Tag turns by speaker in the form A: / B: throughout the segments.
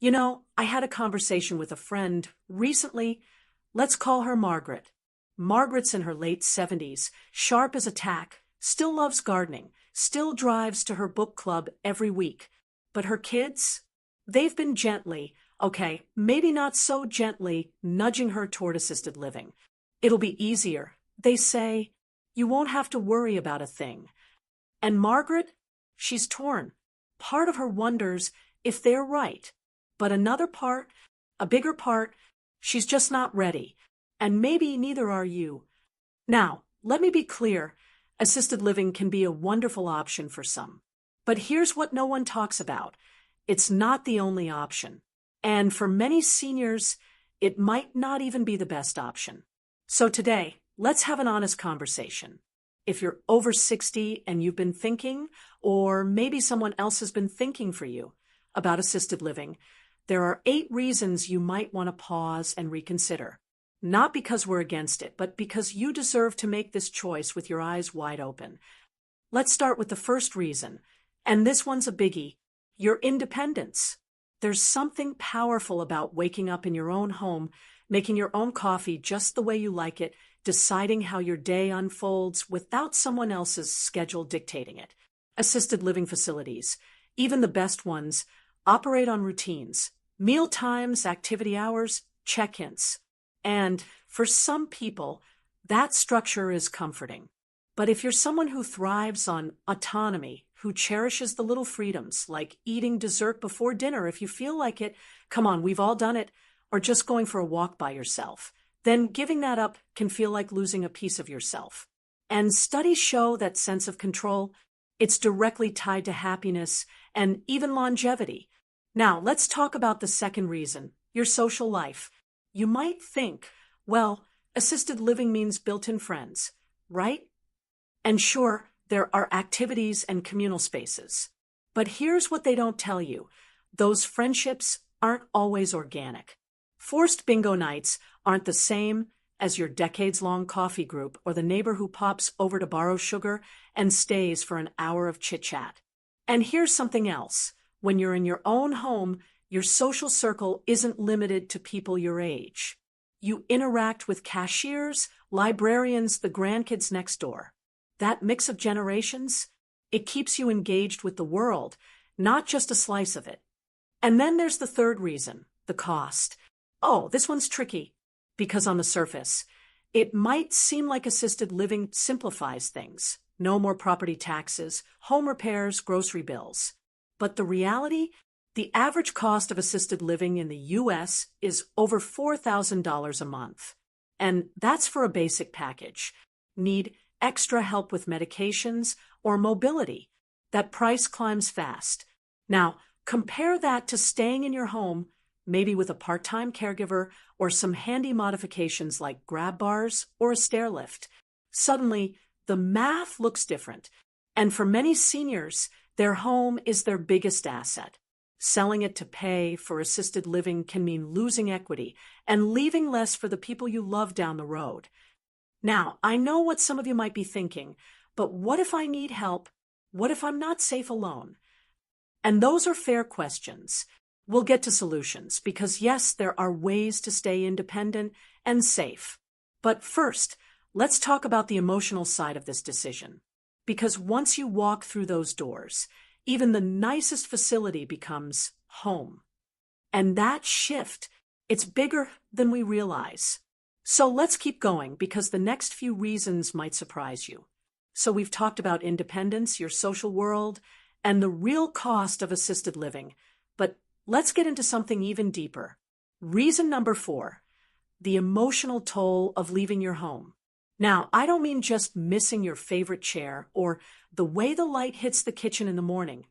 A: I had a conversation with a friend recently. Let's call her Margaret. Margaret's in her late 70s, sharp as a tack, still loves gardening, still drives to her book club every week. But her kids? They've been gently, okay, maybe not so gently, nudging her toward assisted living. It'll be easier. They say, you won't have to worry about a thing. And Margaret? She's torn. Part of her wonders if they're right. But another part, a bigger part, she's just not ready. And maybe neither are you. Now, let me be clear. Assisted living can be a wonderful option for some. But here's what no one talks about. It's not the only option. And for many seniors, it might not even be the best option. So today, let's have an honest conversation. If you're over 60 and you've been thinking, or maybe someone else has been thinking for you about assisted living, there are 8 reasons you might want to pause and reconsider. Not because we're against it, but because you deserve to make this choice with your eyes wide open. Let's start with the first reason, and this one's a biggie: your independence. There's something powerful about waking up in your own home, making your own coffee just the way you like it, deciding how your day unfolds without someone else's schedule dictating it. Assisted living facilities, even the best ones, operate on routines: meal times, activity hours, check-ins. And for some people, that structure is comforting. But if you're someone who thrives on autonomy, who cherishes the little freedoms, like eating dessert before dinner if you feel like it, come on, we've all done it, or just going for a walk by yourself, then giving that up can feel like losing a piece of yourself. And studies show that sense of control, it's directly tied to happiness and even longevity. Now, let's talk about the second reason: your social life. You might think, well, assisted living means built-in friends, right? And sure, there are activities and communal spaces. But here's what they don't tell you: those friendships aren't always organic. Forced bingo nights aren't the same as your decades-long coffee group or the neighbor who pops over to borrow sugar and stays for an hour of chit-chat. And here's something else: when you're in your own home, your social circle isn't limited to people your age. You interact with cashiers, librarians, the grandkids next door. That mix of generations, it keeps you engaged with the world, not just a slice of it. And then there's the third reason: the cost. Oh, this one's tricky, because on the surface, it might seem like assisted living simplifies things. No more property taxes, home repairs, grocery bills. But the reality? The average cost of assisted living in the U.S. is over $4,000 a month. And that's for a basic package. Need extra help with medications or mobility? That price climbs fast. Now, compare that to staying in your home, maybe with a part-time caregiver or some handy modifications like grab bars or a stair lift. Suddenly, the math looks different. And for many seniors, their home is their biggest asset. Selling it to pay for assisted living can mean losing equity and leaving less for the people you love down the road. Now, I know what some of you might be thinking, but what if I need help? What if I'm not safe alone? And those are fair questions. We'll get to solutions because, yes, there are ways to stay independent and safe. But first, let's talk about the emotional side of this decision. Because once you walk through those doors, even the nicest facility becomes home. And that shift, it's bigger than we realize. So let's keep going because the next few reasons might surprise you. So we've talked about independence, your social world, and the real cost of assisted living. But let's get into something even deeper. Reason number 4, the emotional toll of leaving your home. Now, I don't mean just missing your favorite chair or the way the light hits the kitchen in the morning,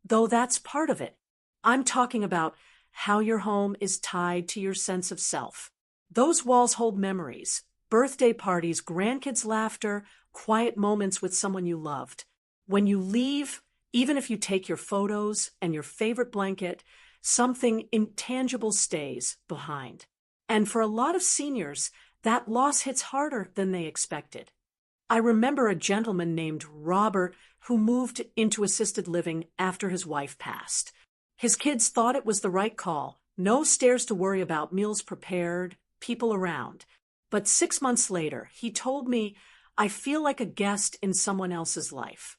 A: though that's part of it. I'm talking about how your home is tied to your sense of self. Those walls hold memories: birthday parties, grandkids' laughter, quiet moments with someone you loved. When you leave, even if you take your photos and your favorite blanket, something intangible stays behind. And for a lot of seniors, that loss hits harder than they expected. I remember a gentleman named Robert who moved into assisted living after his wife passed. His kids thought it was the right call. No stairs to worry about, meals prepared, people around. But 6 months later, he told me, I feel like a guest in someone else's life.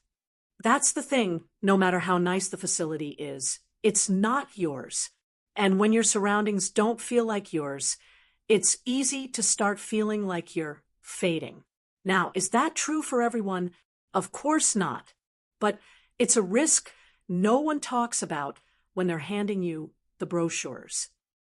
A: That's the thing, no matter how nice the facility is, it's not yours. And when your surroundings don't feel like yours, it's easy to start feeling like you're fading. Now, is that true for everyone? Of course not. But it's a risk no one talks about when they're handing you the brochures.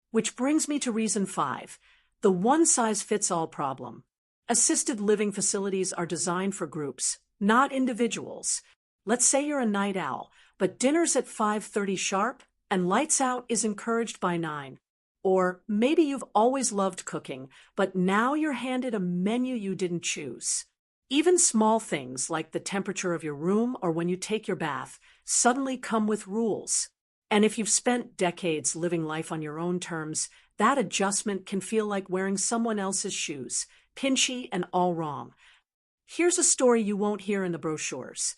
A: Which brings me to reason 5, the one-size-fits-all problem. Assisted living facilities are designed for groups, not individuals. Let's say you're a night owl, but dinner's at 5:30 sharp and lights out is encouraged by 9. Or maybe you've always loved cooking, but now you're handed a menu you didn't choose. Even small things like the temperature of your room or when you take your bath suddenly come with rules. And if you've spent decades living life on your own terms, that adjustment can feel like wearing someone else's shoes, pinchy and all wrong. Here's a story you won't hear in the brochures.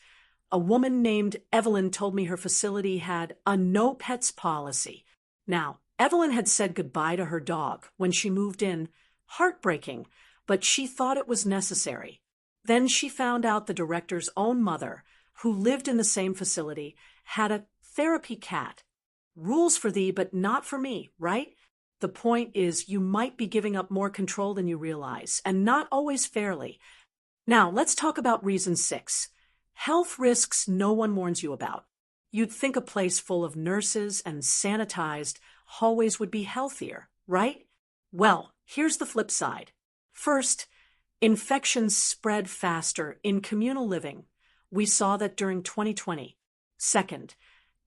A: A woman named Evelyn told me her facility had a no pets policy. Now, Evelyn had said goodbye to her dog when she moved in. Heartbreaking, but she thought it was necessary. Then she found out the director's own mother, who lived in the same facility, had a therapy cat. Rules for thee, but not for me, right? The point is, you might be giving up more control than you realize, and not always fairly. Now, let's talk about reason 6. Health risks no one warns you about. You'd think a place full of nurses and sanitized hallways would be healthier, right? Well, here's the flip side. First, infections spread faster in communal living. We saw that during 2020. Second,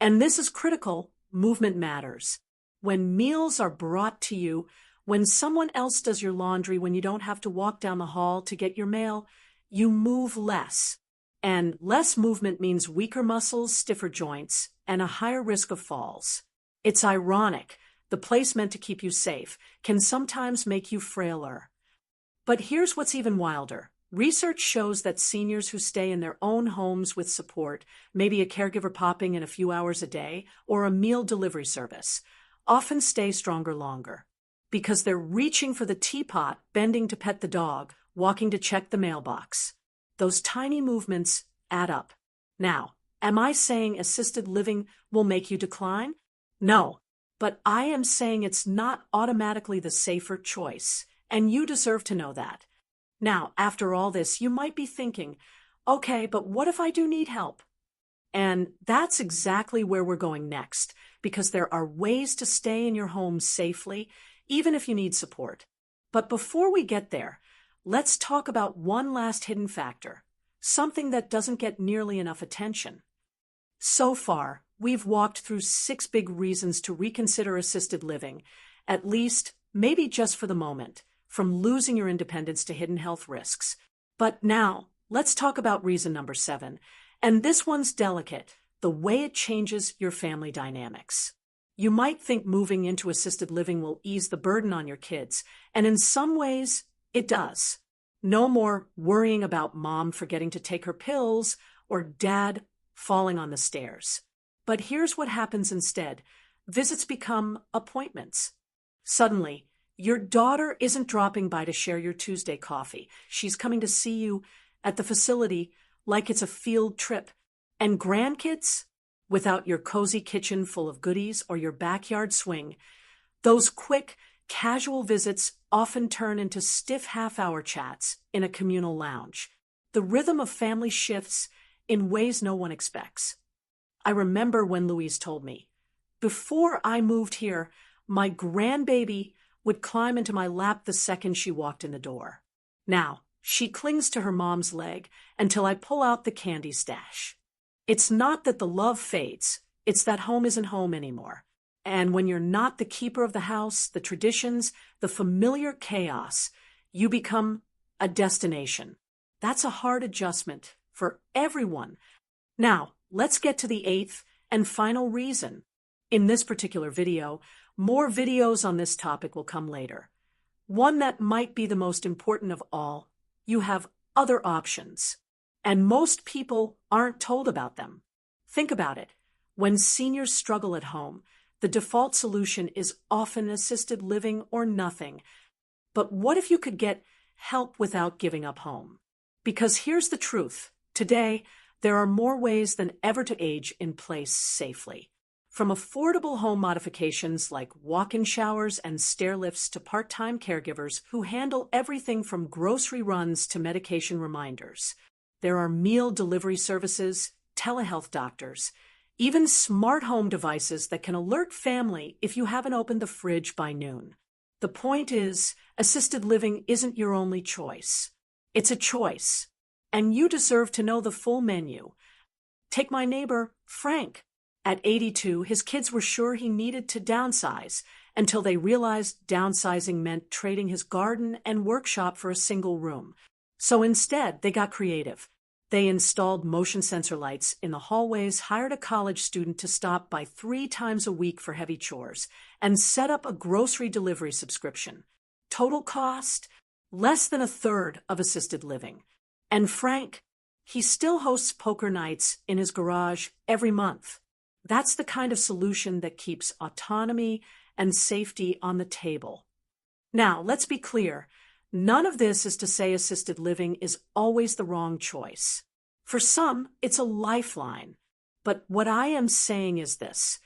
A: and this is critical, movement matters. When meals are brought to you, when someone else does your laundry, when you don't have to walk down the hall to get your mail, you move less. And less movement means weaker muscles, stiffer joints, and a higher risk of falls. It's ironic. The place meant to keep you safe can sometimes make you frailer. But here's what's even wilder. Research shows that seniors who stay in their own homes with support, maybe a caregiver popping in a few hours a day, or a meal delivery service, often stay stronger longer. Because they're reaching for the teapot, bending to pet the dog, walking to check the mailbox. Those tiny movements add up. Now, am I saying assisted living will make you decline? No, but I am saying it's not automatically the safer choice, and you deserve to know that. Now, after all this, you might be thinking, okay, but what if I do need help? And that's exactly where we're going next, because there are ways to stay in your home safely, even if you need support. But before we get there, let's talk about one last hidden factor, something that doesn't get nearly enough attention. So far, we've walked through 6 big reasons to reconsider assisted living, at least, maybe just for the moment, from losing your independence to hidden health risks. But now, let's talk about reason number 7, and this one's delicate, the way it changes your family dynamics. You might think moving into assisted living will ease the burden on your kids, and in some ways, it does. No more worrying about mom forgetting to take her pills or dad falling on the stairs. But here's what happens instead. Visits become appointments. Suddenly, your daughter isn't dropping by to share your Tuesday coffee. She's coming to see you at the facility like it's a field trip. And grandkids, without your cozy kitchen full of goodies or your backyard swing, those quick, casual visits often turn into stiff half-hour chats in a communal lounge. The rhythm of family shifts in ways no one expects. I remember when Louise told me, before I moved here, my grandbaby would climb into my lap the second she walked in the door. Now, she clings to her mom's leg until I pull out the candy stash. It's not that the love fades, it's that home isn't home anymore. And when you're not the keeper of the house, the traditions, the familiar chaos, you become a destination. That's a hard adjustment for everyone. Now, let's get to the 8th and final reason. In this particular video, more videos on this topic will come later. One that might be the most important of all, you have other options. And most people aren't told about them. Think about it. When seniors struggle at home, the default solution is often assisted living or nothing. But what if you could get help without giving up home? Because here's the truth. Today, there are more ways than ever to age in place safely. From affordable home modifications like walk-in showers and stair lifts to part-time caregivers who handle everything from grocery runs to medication reminders. There are meal delivery services, telehealth doctors, even smart home devices that can alert family if you haven't opened the fridge by noon. The point is, assisted living isn't your only choice. It's a choice, and you deserve to know the full menu. Take my neighbor, Frank. At 82, his kids were sure he needed to downsize until they realized downsizing meant trading his garden and workshop for a single room. So instead, they got creative. They installed motion sensor lights in the hallways, hired a college student to stop by 3 times a week for heavy chores, and set up a grocery delivery subscription. Total cost? Less than a third of assisted living. And Frank, he still hosts poker nights in his garage every month. That's the kind of solution that keeps autonomy and safety on the table. Now, let's be clear. None of this is to say assisted living is always the wrong choice. For some, it's a lifeline. But what I am saying is this: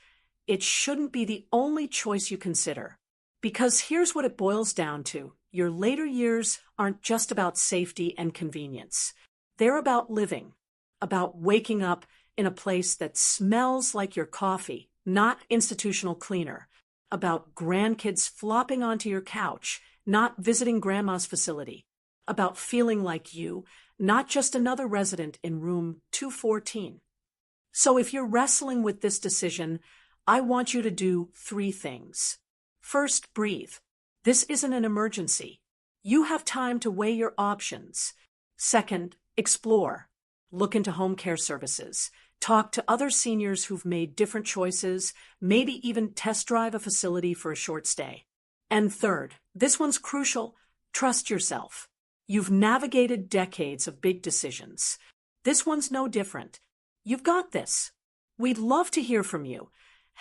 A: it shouldn't be the only choice you consider. Because here's what it boils down to. Your later years aren't just about safety and convenience. They're about living, about waking up in a place that smells like your coffee, not institutional cleaner, about grandkids flopping onto your couch, not visiting grandma's facility, about feeling like you, not just another resident in room 214. So if you're wrestling with this decision, I want you to do 3 things. First, breathe. This isn't an emergency. You have time to weigh your options. Second, explore. Look into home care services. Talk to other seniors who've made different choices, maybe even test drive a facility for a short stay. And third, this one's crucial, trust yourself. You've navigated decades of big decisions. This one's no different. You've got this. We'd love to hear from you.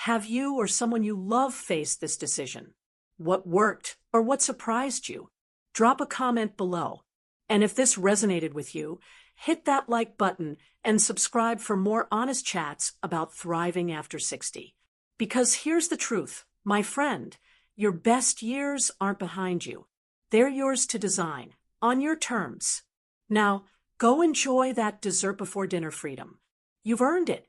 A: Have you or someone you love faced this decision? What worked or what surprised you? Drop a comment below. And if this resonated with you, hit that like button and subscribe for more honest chats about thriving after 60. Because here's the truth, my friend, your best years aren't behind you. They're yours to design, on your terms. Now, go enjoy that dessert before dinner freedom. You've earned it.